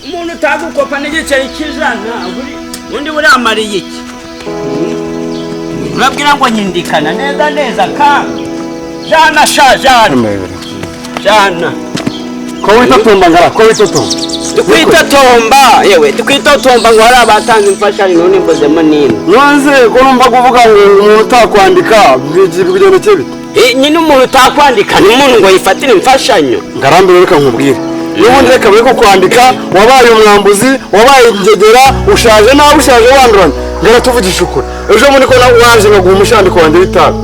umuntu utagukopa n'igiceri cy'ijana undi buri amariye iki urabwira ngo nyindikana neza kandi jana jana ko witotomba ngara ko witotomba twitotomba yewe twitotomba ngo hari abatanze imfashanyo none mbozemo nini nwanze ko numva kuvuga ngo umuntu utakwandika bigende cyebi nyine umuntu utakwandika ni umuntu ngo yifatire imfashanyo ngarambe reka nkubwire n'ubundi reka bari ko kwandika wabaye umwambuzi wabaye ingegera ushaje nawe ushaje wandurana ngara tuvugisha ukuri ejo muri ko waje ngo guha umushandiko wanjye w'itabi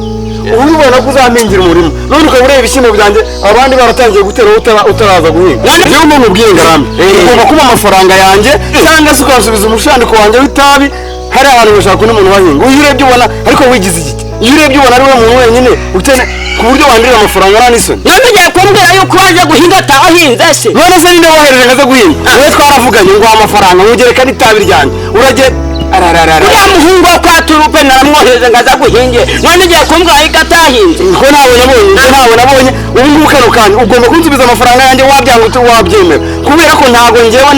ubu ubona ko uzampingira umurimo none ukaba ureba ibishyimbo byanjye abandi baratangiye gutera utaraza guhinga niyo umuntu ubwiye ngarambe ugomba kuba amafaranga yanjye cyangwa se ukasubiza umushandiko wanjye w'itabi hari ahantu bashaka undi muntu wahinga iyo urebye ubona ariko wigize igiti iyo urebye ubona ari we muntu wenyine ukene ku buryo wandurira amafaranga nta n'isoni none ugiye kumbwira yuko waje guhinga atahinze se none se ninde wohereje ngo aze guhinga wowe twaravuganye ngo amafaranga nkugereka n'itabi ryanjye uragenda uriya muhungu wo kwa turupe naramwohereje ngo aza guhinge none ugiye kumbwira yuko atahinze ko ntabwo nabonye ubu ngubu kano kanya ugomba kunsubiza amafaranga yanjye wabyanga wabyemera kubera ko ntabwo njyewe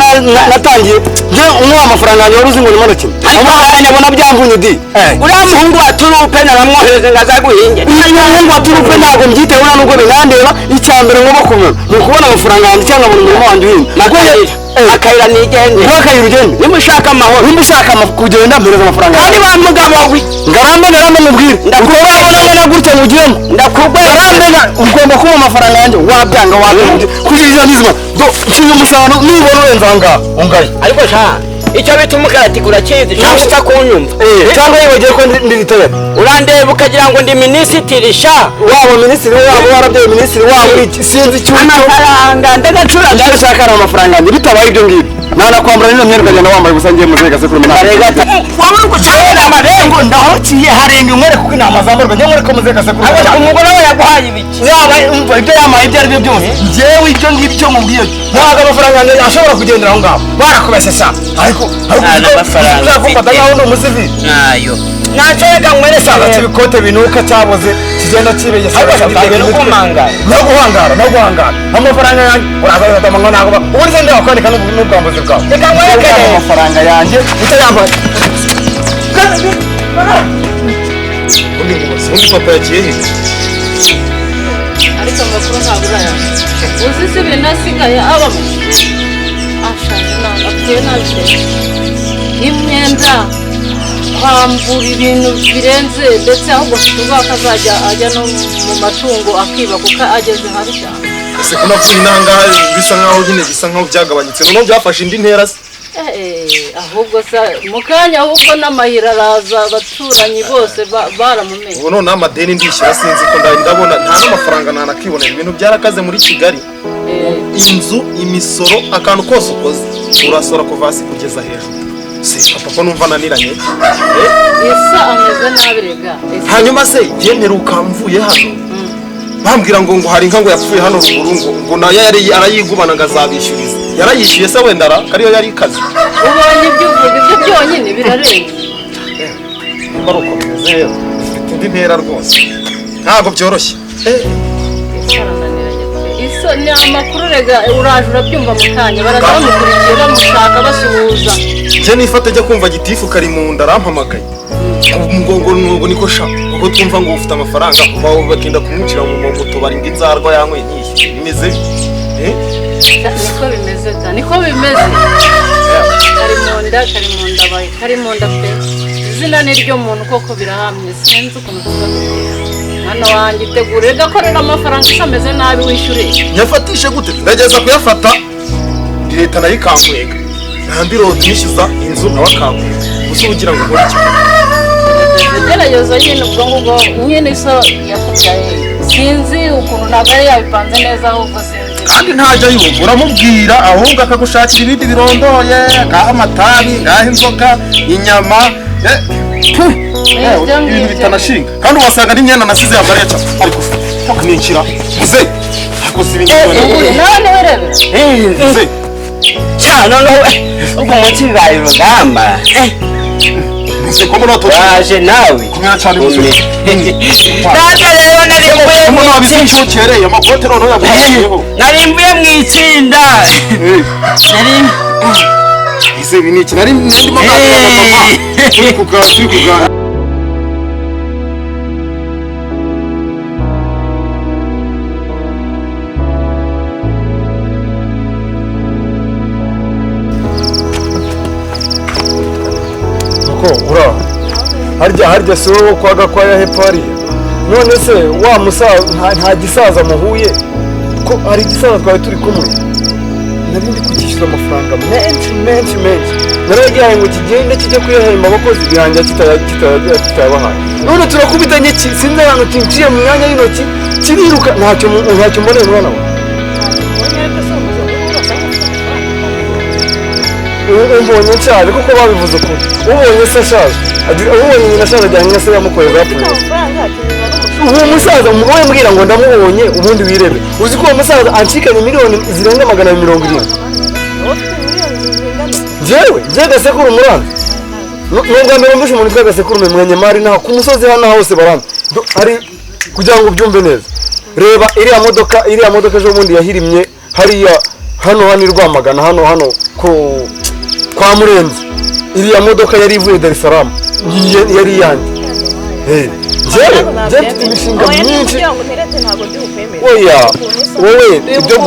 natangiye njye umuha amafaranga yanjye wari uzi ngo ndimo ndakina amafaranga nyabona byamvunye di uriya muhungu wa turupe naramwohereje ngo aza guhinge umuhungu wa turupe ntabwo mbyiteho nta nubwo binandeba icya mbere ngomba kumenya ni ukubona amafaranga yanjye cyangwa buri murimo wanjye uhinga akayira nigende akayira ugende niba ushaka amahoro niba ushaka kugenda mpereza amafaranga kandi wa mugabo we ngarambe mubwire ndakubona gutya mugiyemo ngarambe ugomba kuba amafaranga yanjye wabyanga wabyanga kugirira nizima nshinga umusaruro nubona urenze aha ngaha ungaye ariko sha icyo bita umukarati urakizi cyangwa utakunyumva cyangwa yibagiye ko ndi ritaya urandeba ukagira ngo ndi minisitiri sha waba minisitiri wabo warabyaye minisitiri wabo sinzi icyo amafaranga ndagacura ndashaka amafaranga yanjye bitabaye ibyo ngibyo nanakwambura nino myenda ukagenda wambaye ubusa ngiye mu zega sekuru mina wowe uri gucana amarengo ndahokiye harenga umwere kuko inama zambarwa njye mwereka mu zega sekuru umugore we yaguhaye ibiki yaba umva ibyo yamaye ibyo ari byo byose njyewe ibyo ngibyo mubwiye ntabwo amafaranga yanjye ashobora kugendera aho ngaho barakubeshya sha ariko uzakufata nkaho ndi umusivili nayo nacega mwere saba ibikote binuka cyaboze kigenda kibegesa no guhangara amafaranga yanjye uraza ngo ntabwo ubu nze ndeba kwandika n'ubwambuzi bwawe reka mwereke amafaranga yanjye utayambaye undi papa yagiye he ariko amakuru ntabwo urayanga uzi se ibintu asigaye abamo ashaje ntabwo apfuye nabi imyenda kwambura ibintu birenze ndetse ahubwo tuvuga ko azajya ajya no mu matungo akiba kuko ageze habi cyane ese kuna kwinanga bisa nkaho nyine bisa nkaho byagabanyitse noneho byafashe indi ntera se ahubwo sa mu kanya ahubwo n'amahira araza abaturanyi bose baramumenye ubu none amadeni ndishyira sinzi ko ndabona nta n'amafaranga ntanakibonera ibintu byarakaze muri Kigali inzu imisoro akantu kose ukoze urasora kuva hasi kugeza hejuru se papa ko numva naniranye esa ameze nabi rega hanyuma se yemera ukamvuye hano bambwira ngo hari inka ngo yapfuye hano ruguru ngo nayo yari arayigubana ngo azabishyuriza yarayishyuye se wenda kariyo yari ikaze ubonye ibyo uvuga ibyo byonyine birarenze nimba ari uko bimeze rero ufite indi ntera rwose ntabwo byoroshye iso ni amakuru rega uraje urabyumva mu kanya baraza bamukurikiye bamushaka basuhuza njye nifata ajya kumva gitifu kari mu nda arampamagaye ngo niko sha kuko twumva ngo ufite amafaranga bakinda kumwicira mu tubari ngo inzarwa yanyweye nyinshi bimeze niko bimeze cyane niko bimeze kari mu nda pe izina ni ryo muntu koko birahamye sinzi ukuntu tuzabigira hano wanjye itegure gakorera amafaranga isameze nabi wishyure nyafatishe gute ndageza kuyafata leta nayo ikankwega ntandi rodo nishyuza inzu nawe akankwega gusa ugira ngo nkore iki gerageza nyine ubwo ngubwo nyine iso yakubyaye sinzi ukuntu ntabwo yari yabipanze neza ahubwo sinzi kandi ntajya yumva uramubwira ahubwo akagushakira ibindi birondoye ngaho amatabi ngaho inzoga inyama ibintu bitanashinga kandi wasanga n'imyenda nasize yambariye cyane ariko ninkira muze akoze ibintu none werebe muze cyane noneho ubwo munsi bibaye urugamba muze ko munoto waje nawe kumera cyane muze ntabwo rero nari mvuye mu itsinda amakote noneho yagushyizeho nari mvuye mu itsinda ese ibi ni iki nari ndimo kuganira na mama turi kuganira harya si wowe kwa Gakwaya hepfo hariya none se wa musaza nta gisaza muhuye ko hari igisaza twari turi kumwe nari ndi kukishyura amafaranga menshi naragihaye ngo kigende kijye kuyahemba abakozi bihangira kitayabahaye none turakubitanye sinzi ahantu kinciye mu myanya y'intoki kiriruka ntacyo mboneye mwana we ubonye nshaje kuko babivuze ukuri ubonye se ashaje ubonye nyina ashaje ajyanye nka se yamukoreye bapfuye uwo musaza umugore mbwira ngo ndamubonye ubundi wirebe uzi ko uwo musaza anshikanye miliyoni zirenga 770 njyewe gasekuru muranzi nubwa mbere mbushe umuntu twa gasekuru mwenye mari naho ku musozi hano hose baranzi ari kugira ngo ubyumve neza reba iriya modoka ejo bundi yahirimye hariya hano i Rwamagana hano kwa Murenzi iriya modoka yari ivuye Dar es Salaam yari yanjye njyewe imishinga myinshi wowe ibyo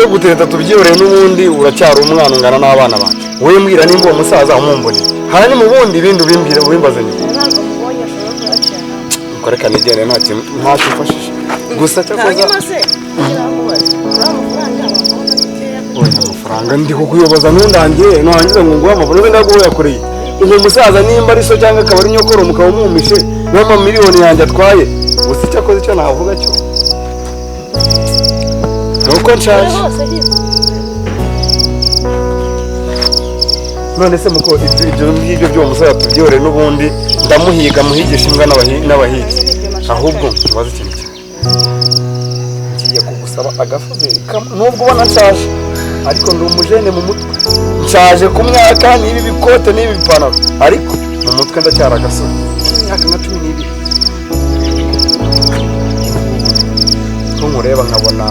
gutereta tubyihorere n'ubundi uracyari umwana ungana n'abana banjye wowe mbwira nimba uwo musaza umumbone hanyuma mu bundi ibindi ubimbaze nyuma reka nigere ntacyo mfashije gusa cyakoze amafaranga ndi kukuyoboza ntundangiye nuhangize ngo nguhe amafaranga ndaguhe yakoreye uyu musaza nimba ari so cyangwa akaba ari nyokoro mukaba mumishe n'amamiliyoni yanjye atwaye gusa icyakoze icyo navuga cyo nuko nshaje none se muko ibyo ngibyo by'uwo musaza tubyihoreye n'ubundi ndamuhiga muhigisha imbwa n'abahigi ahubwo mubaze ikintu ngiye kugusaba agafuberi nubwo ubona nshaje ariko ndi umujene mu mutwe nshaje ku myaka n'ibi bikote n'ibi bipantaro ariko mu mutwe ndacyari agasore imyaka nka 12 ko nkureba nkabona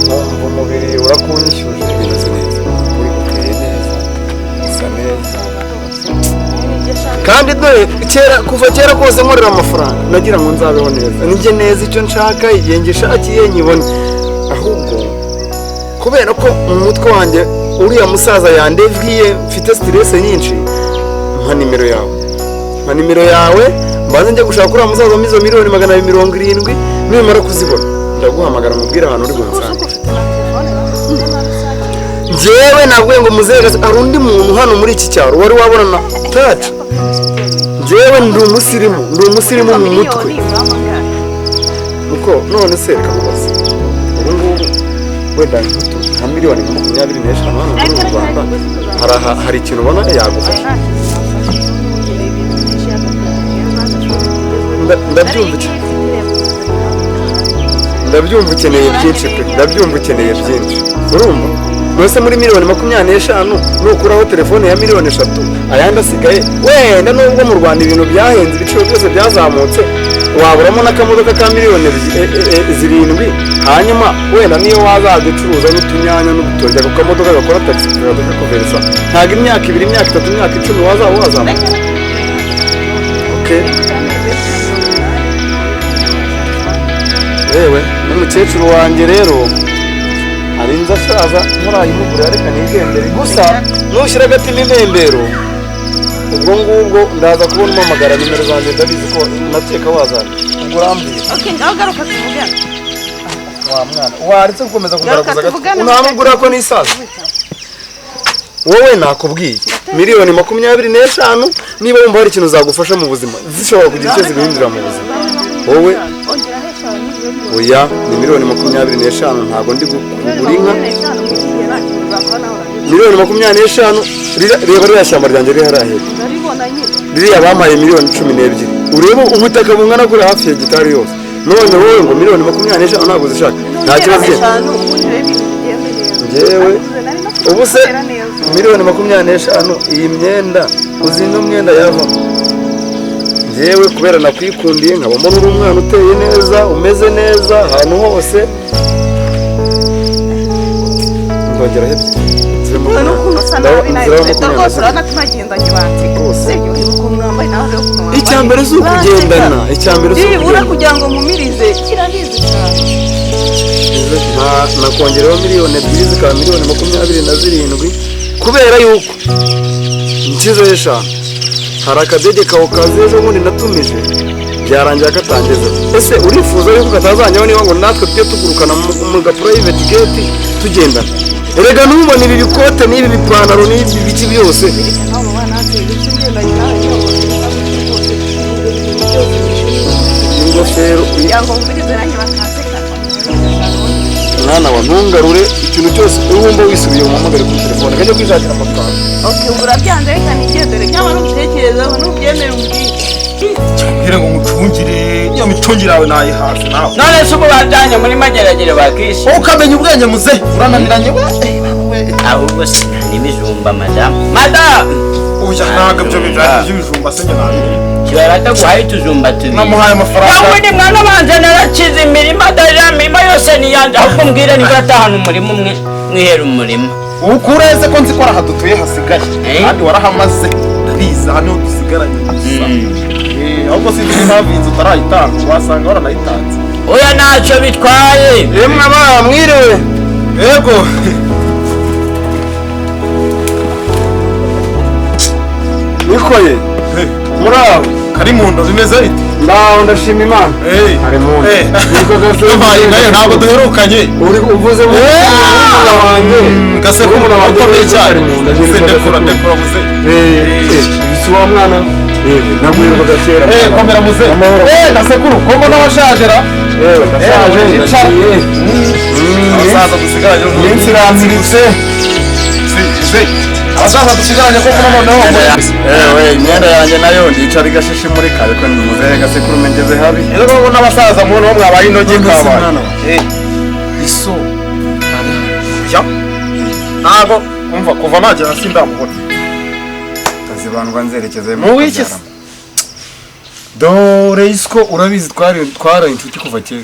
nkumva umubiri urakunyishyuje bimeze neza uri bukeye neza bisa neza kandi dore kuva kera kose nkorera amafaranga nagira ngo nzabeho neza nijye neza icyo nshaka igihe ngishakiye nyibone ahubwo kubera ko mu mutwe wanjye uriya musaza yandevwiye mfite stress nyinshi mpa nimero yawe mbanze njya gushaka uriya musaza w'imizo miliyoni 270 nimara kuzibona ndaguhamagara mubwire ahantu uri bunsange njyewe nabwiye ngo muzere ari undi muntu hano muri iki cyaro wari wabona na touch njyewe ndi umusirimu mu mutwe uko none se reka mubaze ubu ngubu wenda nka miliyoni 25 hano mu Rwanda hari ikintu ubona yagufasha ndabyumva ukeneye byinshi urumva nose muri miliyoni 25 nukuraho telefone ya miliyoni 3 ayandi asigaye wenda nubwo mu Rwanda ibintu byahenze ibiciro byose byazamutse waburamo n'akamodoka ka miliyoni 7 hanyuma wenda niyo wazaducuruza n'utunyanya n'udutorya ku kamodoka gakora taxi kakuverisa ntabwo imyaka 2 imyaka 3 imyaka 10 wazamuka okay yewe n'umukecuru wanjye rero hari inzu asaza murayimugurira reka nigendere gusa nushyira agatima impembero ubwo ngubwo ndaza kubona umamagara nimero zanjye ndabizi ko nateka wazana ubwo urambwira okay ngaho garuka tuvugana wa mwana waretse gukomeza kugaragaza unamugura ko nisaza wowe nakubwiye miliyoni 25 niba wumva hari ikintu zagufasha mu buzima zishobora kugira icyo zibihindura mu buzima wowe oya ni miliyoni 25 ntabwo ndi kugura inka miliyoni 25 reba ririya shyamba ryanjye riri hariya ririya bampaye miliyoni 12 urebe ubutaka bungana kuri hafi ya gitari yose none wowe ngo miliyoni 25 ntabwo zishaka nta kibazo njyewe ubu se miliyoni 25 iyi myenda uzi ino myenda yavamo njyewe kubera nakwikundiye nkabamo uri umwana uteye neza umeze neza ahantu hose ndongera hepfo icyambere si ukugendana icyambere si ukugenda kugira ngo mumirize kirabizi cyane nakongeraho miliyoni 2 zikaba miliyoni 27 kubera yuko nshyizeho 5 hari akadege kawe kazi ejo bundi natumije byarangira katangezeho ese urifuza yuko katazanyaho niba ngo natwe tujye tugurukana mu private jet tugendana erega n'ubona ibi bikote n'ibi bipantaro n'ibi biki byose ingofero mwana wa ntungarure ikintu cyose wumva wisubiye mu mpamagare kuri telefone kajya kwishakira amafaranga urabyanze reka nigendere cyangwa n'utekerezaho n'ubyemere umbwire cyambwire ngo mucungire iyo micungire yawe nayihaze nawe none se ubu bajyanye muri mageragere bakishe ukamenya ubwenge muze urananiranye ahubwo se n'ibijumba madamu uya ntabwo ibyo by'ibijumba se nyina kibarata guhaye utujumba tubiri namuhaye amafaranga ubundi mwana banze narakize imirima mirima yose niyanje ahubwo mbwira niba atahana umurima umwe mwihera umurima ukureze ko nzi ko aha dutuye hasigaye kandi warahamaze ndabizi aha niho dusigaranye ahubwo sinzi impamvu inzu utarayitanga wasanga waranayitanze oya ntacyo bitwaye yemwe abana mwiriwe yego nikoye muri aho kari mu ndo bimeze bite ndaho ndashima imana ari mu ndo ntabwo duherukanye uri uvuze mu mwana wanjye gase ko umuntu wakomeye cyane ndekura muze si wa mwana nagwirwa gatera komera muze gasekuru komo n'abashajera ndashaje ndaciye abasaza dusigaranye iminsi irambiritse abasaza dusigaranye koko noneho imyenda yanjye nayo ndicara igashishi muri kare ko ni muzehe gasekuru mengeze habi rero bo n'abasaza mu bo mwabaye intoki kabaye iso ya ntago umva kuva nagera sindamubona tazibandwa nzerekeze mu wiki se dore isko urabizi twari inshuti kuva kera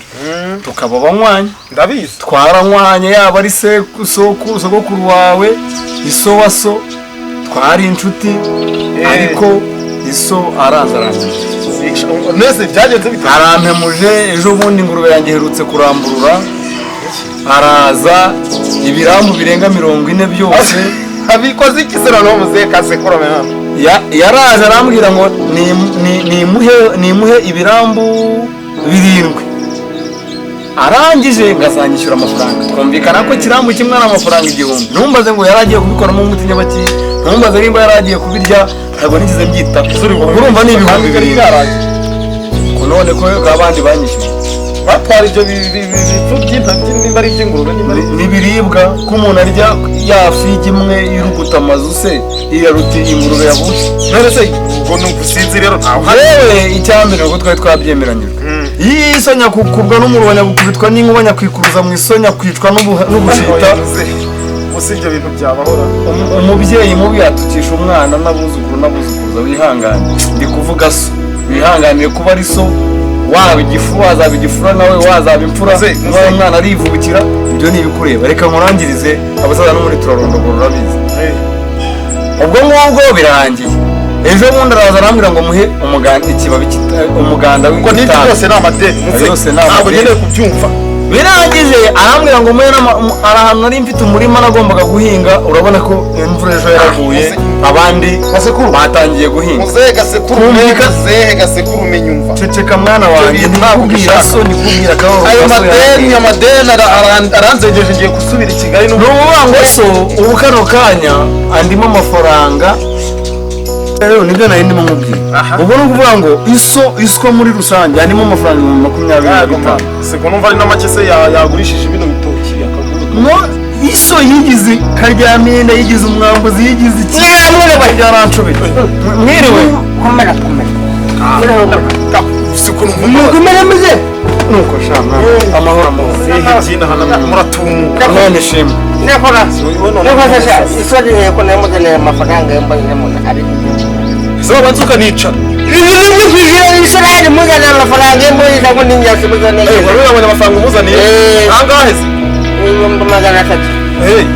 tukaba banywanyi ndabizi twaranywanye yaba ari sogokuru wawe iso wa so twari inshuti ariko iso aranzarangira nese byagenze bite arampemuje ejo bundi ingurube yanjye iherutse kuramburura araza ibirambu birenga 40 byose abikoze iki se noneho muzehe kasekuru mwana yaraje arambwira ngo nimuhe ibirambu 7 arangije ngazanyishyura amafaranga twumvikana ko kirambu kimwe ari amafaranga 1000 ntumbaze ngo yaragiye kubikoramo umuti nyabaki ntumbaze nimba yaragiye kubirya ntabwo nigeze mbyita urumva ni ibihumbi 2 none ko abandi banyishyuye batwara ibyo bipfu by'imba ari iby'ingurube n'ibiribwa ko umuntu arya yafi imwe iruguta amazu se iyaruti ingurube yabutse none se ubwo nugusinzi rero ntawe yewe icyambere ngo twari twabyemeranyijwe iyi isonya kukubwa n'umuru wanyagukubitwa n'inkuba nyakwikuruza mu isonya kwicwa n'ubushita gusa ibyo bintu byabahora umubyeyi mubi yatukisha umwana n'abuzukuruza wihangane ndi kuvuga so wihanganiye kuba ari so waba igifu wazaba igifura nawe wazaba imfura nawe umwana arivukira ibyo ni ibikureba reka nkurangirize abasaza no muri turarondogora urabizi ubwo ngubwo birangiye ejo bundi araza arambwira ngo muhe umuganda kuko n'ibyo byose ni amadeni ntabwo nkeneye kubyumva birangije arambwira ngo muhe ahantu nari mfite umurima nagombaga guhinga urabona ko imvura ejo yaraguye abandi batangiye guhinga muzehe gasekuru umenyumva ceceka mwana wanjye ntakubwira so nikubwira akaboro ayo amadeni aranzegeje ngiye gusubira i Kigali n'ubuvuga ngo so ubu kano kanya andimo amafaranga rero nibyo nari ndimo mubwira ubwo ni ukuvuga ngo iso muri rusange andimo amafaranga 25 siko numva ari na make se yagurishije ibintu bitoki no iso yigize karyamenda yigize umwambuzi yigize iki mwiriwe bajyaranshobeye mwiriwe komera siko numva mukomeze nuko shama amahoro muzehe hana muratumuka none shima nekora sasa isodi ko namugenera amafaranga yambanye mu ari zo banzuka nica ibintu by'ukwishyura Israel muzana amafaranga y'imbuzi ngo n'inyasi muzane wari uyabonye amafaranga umuzaniye angahe se 300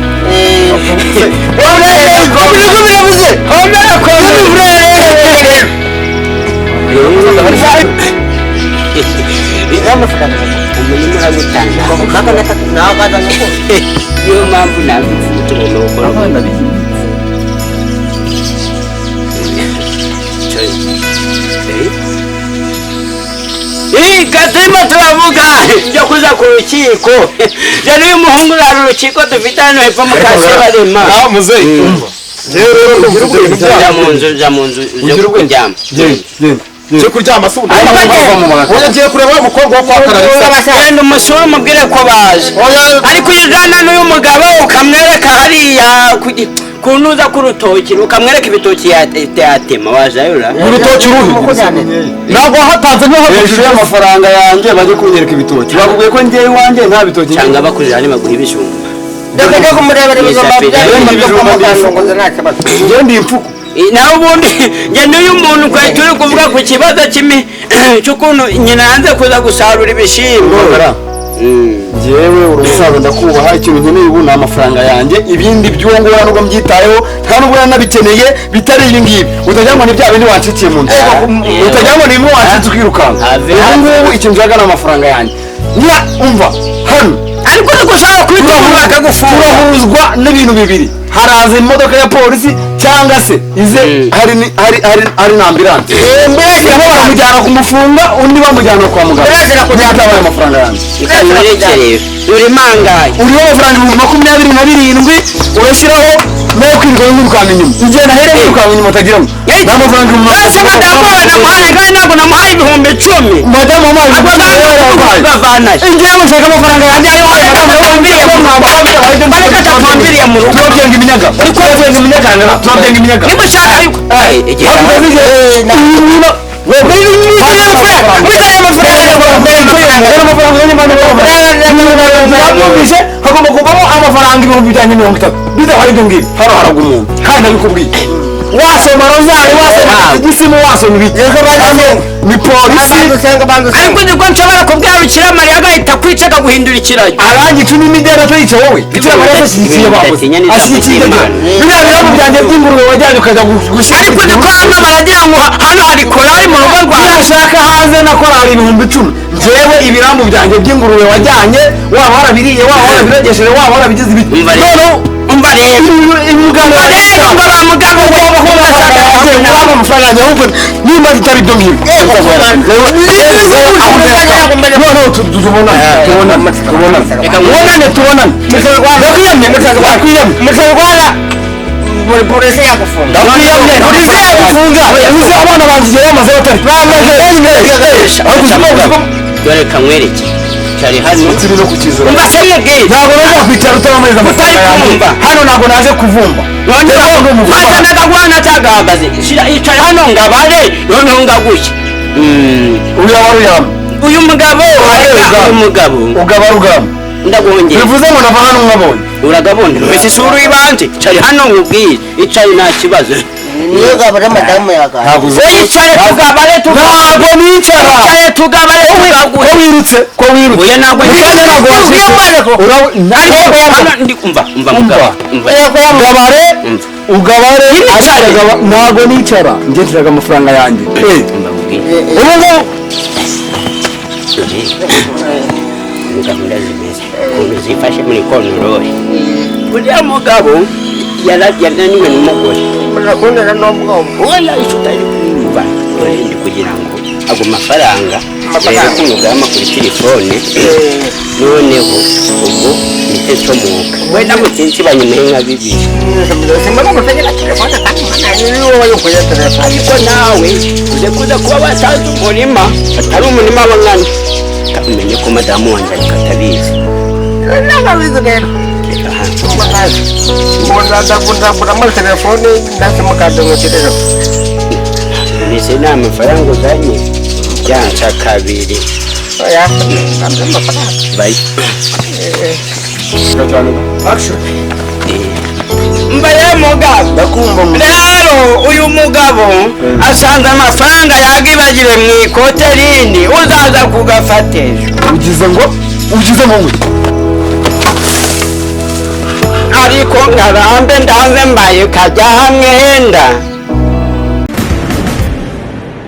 niyo mpamvu nabivuze tugomba gukora katurimo turavuga ibyo kuza ku rukiko je n'uyu muhungu uri urukiko dufite hano hepfo mu kase barema muzeyi jya mu nzu uje kuryama cyo kuryama se oya ngiye kureba umukobwa wo kwa Kararisa genda umusore umubwire ko baje ariko ujyana n'uyu mugabo ukamwereka hariya kunuza k'urutoki ukamwereka ibitoki yatema wajayura urutoki ruhi ntabwo hatanze hejuru y'amafaranga yanjye bajye kunyereka ibitoki bakubwiye ko ngewe iwanjye nta bitoki cyangwa bakujije hano baguha ibijumba ndakajya kumurebera ibijumba njyewe ndi imfuku nawe ubundi njye n'uyu muntu twari turi kuvuga ku kibazo cy'ukuntu nyina yanze kuza gusarura ibishyimbo njyewe uri umusaza ndakubaha ikintu nkeneye ubu ni amafaranga yanjye ibindi by'uwo nguwo nubwo mbyitayeho nta nubwo nanabikeneye bitari ibi ngibi utagira ngo ni bya bindi wancikiye mu nzu utagira ngo ni bimwe wancitse ukirukanka ubu ngubu ikintu nshaka ni amafaranga yanjye niba umva hano ariko niko ushobora kubitungura bakagufunga turahuzwa n'ibintu bibiri haraza imodoka ya polisi cyangwa se ize hari na ambilanse mbese bamujyana kumufunga undi bamujyana kwa muganga ntiyatabaye amafaranga yanjye uri mangaye uriho amafaranga 27 urashyiraho nayo kwirirwa wirukanka inyuma igihe nahereye wirukanka inyuma utagiramo nta mafaranga ntabwo namuhaye ibihumbi 10 madamu wamuhaye ingewe nshaka amafaranga yanjye ariho mu rugo turabyenga iminyaga turabyenga iminyaga nimushaka yuko hagomba kuvamo amafaranga 330 bidahaye ibyo ngibyo hano haragwa umuntu kandi abikubwiye wasoma rozari wasoma igisimu wasoma ibiki ni polisi ariko niko nshobora kubwira Bikira Mariya agahita kwica akaguhindura ikiragi arangica n'imidera tuyica wowe Bikira Mariya ashyigikiye bakoze ashyigikiye biriya birambo byanjye by'ingurube wajyanye ukajya gushyira ariko niko hano baragira ngo hano hari korari mu rugo rwawe nashaka hanze na korari 10,000 njyewe ibirambo byanjye by'ingurube wajyanye waba warabiriye waba warabiregesheje waba warabigize ibiti umva rero umuganga ngo bamuganga waba amafaranga ahubwo nimba bitari ibyo ngibyo polisi yagufunga abana banjye bamaze batari dore kamwereke cyari hano umva se mubwire ntabwo naje kwicara utabamariza amafaranga yanjye hano ntabwo naje kuvumba hasandaga guhana cyagahagaze yicaye hano ngabare noneho ngagushye uyama uyu mugabo ugaba rugamba ndagongera bivuze ngo nava hano mwabonye uragabona wese isura ibanje cyari hano nkubwire icaye nta kibazo niyo gabare madamu yagaye ntabwo yicaye tugabare ntabwo nicara yicaye tugabare ko wirutse oya ntabwo ugabare ntabwo nicara njye nshaka amafaranga yanjye ubu gahunda zimeze ukuntu zifashe muri kontorore uriya mugabo yananiwe n'umugore murakundana n'umwumva oya icyo utari kumva ndi kugira ngo ago mafaranga rero kumugama kuri telefone noneho ubwo nite comuka we namutinsi banyumehe nka bibiri ariko nawe uze kuza kuba batanze umurima atari umurima w'angana umenye ko madamu wanjye ariko atabizi ntabizi rero ndagura muri telefone ndasimukade mu kirero mbese nta mafaranga uzanye byanca kabiri oya ntabwo amafaranga bayi mba ya mugabo ndakumva mu rero uyu mugabo asanze amafaranga yagibagire mu ikote rindi uzaza kugafatisha ugize ngo ariko ngarambe ndaze mbaye kajya hamwe henda